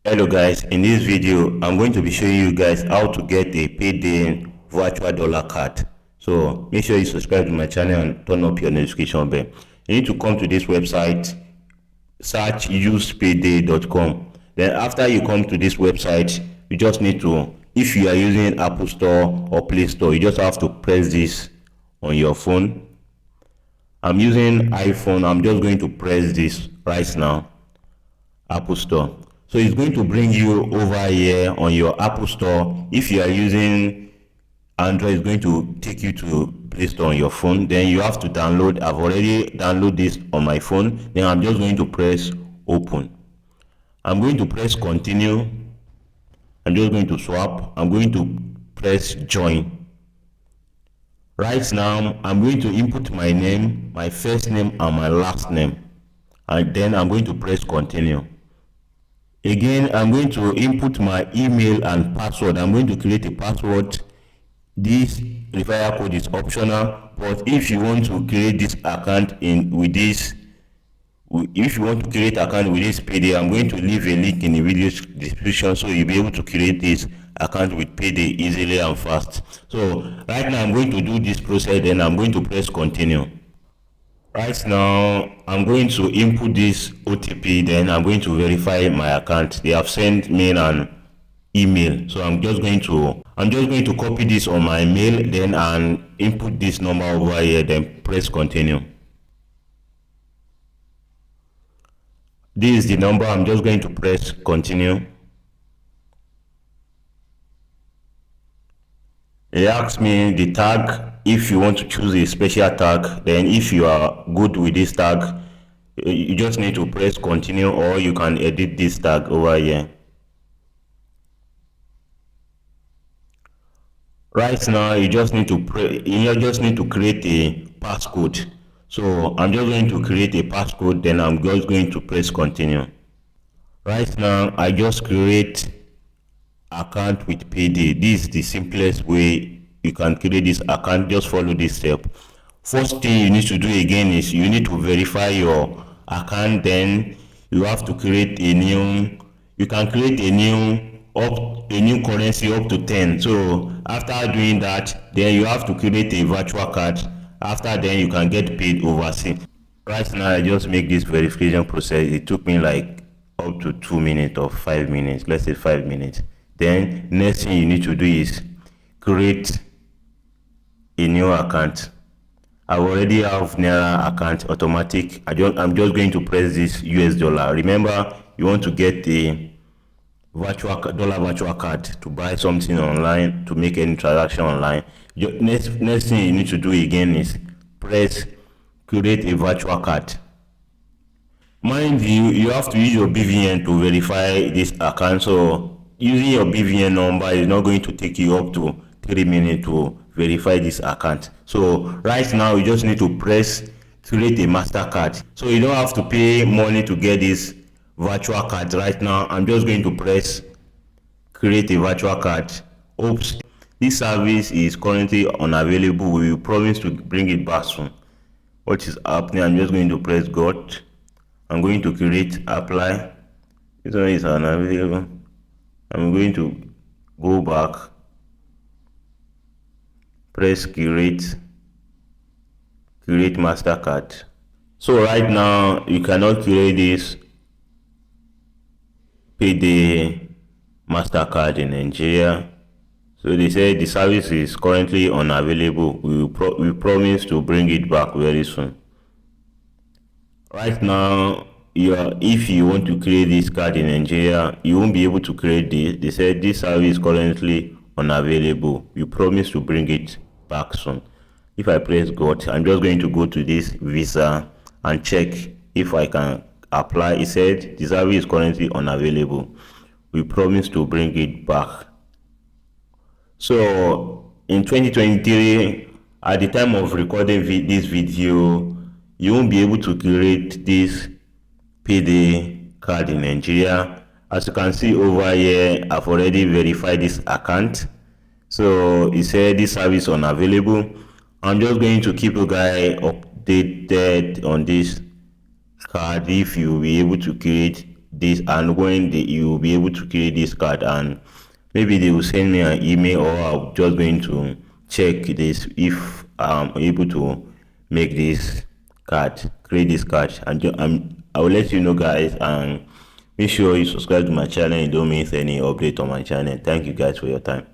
Hello guys, in this video I'm going to be showing you guys how to get a Payday virtual dollar card. So make sure you subscribe to my channel and turn up your notification bell. You need to come to this website, search usepayday.com. Then after you come to this website, you just need to, if you are using Apple Store or Play Store, you just have to press this on your phone. I'm using iPhone. I'm just going to press this right now, Apple Store. So it's going to bring you over here on your Apple Store. If you are using Android, it's going to take you to Play Store on your phone. Then you have to download. I've already downloaded this on my phone. Then I'm just going to press open. I'm going to press continue. I'm just going to swap. I'm going to press join. Right now, I'm going to input my name, my first name and my last name. And then I'm going to press continue. Again, I'm going to input my email and password. I'm going to create a password. This referral code is optional, but if you want to create this account with this Payday, I'm going to leave a link in the video description so you'll be able to create this account with Payday easily and fast. So right now I'm going to do this process, then I'm going to press continue. Right now, I'm going to input this OTP, then I'm going to verify my account. They have sent me an email, so I'm just going to copy this on my mail, then and input this number over here, then press continue. This is the number. I'm just going to press continue. It asks me the tag. If you want to choose a special tag, then if you are good with this tag, you just need to press continue, or you can edit this tag over here. Right now, you just need to create a passcode. So I'm just going to create a passcode, then I'm just going to press continue. Right now, I just create account with Payday. This is the simplest way you can create this account. Just follow this step. First thing you need to do again is you need to verify your account. Then you have to create a new, you can create a new currency up to 10. So after doing that, then you have to create a virtual card. After then you can get paid overseas. Right now I just make this verification process. It took me like up to 2 minutes or 5 minutes, let's say 5 minutes. Then next thing you need to do is create a new account. I already have Naira account automatic. I'm just going to press this US dollar. Remember, you want to get a virtual card to buy something online, to make any transaction online. Next thing you need to do again is press create a virtual card. Mind you have to use your BVN to verify this account. So using your BVN number is not going to take you up to 3 minutes to verify this account. So right now you just need to press create a MasterCard. So you don't have to pay money to get this virtual card. Right now I'm just going to press create a virtual card. Oops, this service is currently unavailable. We will promise to bring it back soon. What is happening? I'm just going to press got. I'm going to create apply. This one is unavailable. I'm going to go back, press create MasterCard. So right now you cannot create this Payday MasterCard in Nigeria. So they say the service is currently unavailable. We promise to bring it back very soon. Right now, if you want to create this card in Nigeria, you won't be able to create this. They said this service is currently unavailable. We promise to bring it back soon. If I press got, I'm just going to go to this visa and check if I can apply. It said the service is currently unavailable. We promise to bring it back. So in 2023, at the time of recording this video, you won't be able to create this Payday card in Nigeria. As you can see over here, I've already verified this account. So it said this service unavailable. I'm just going to keep you guys updated on this card if you'll be able to create this, and when you will be able to create this card, and maybe they will send me an email, or I'm just going to check this if I'm able to make this card, create this card, and I will let you know, guys. And make sure you subscribe to my channel and don't miss any update on my channel. Thank you guys for your time.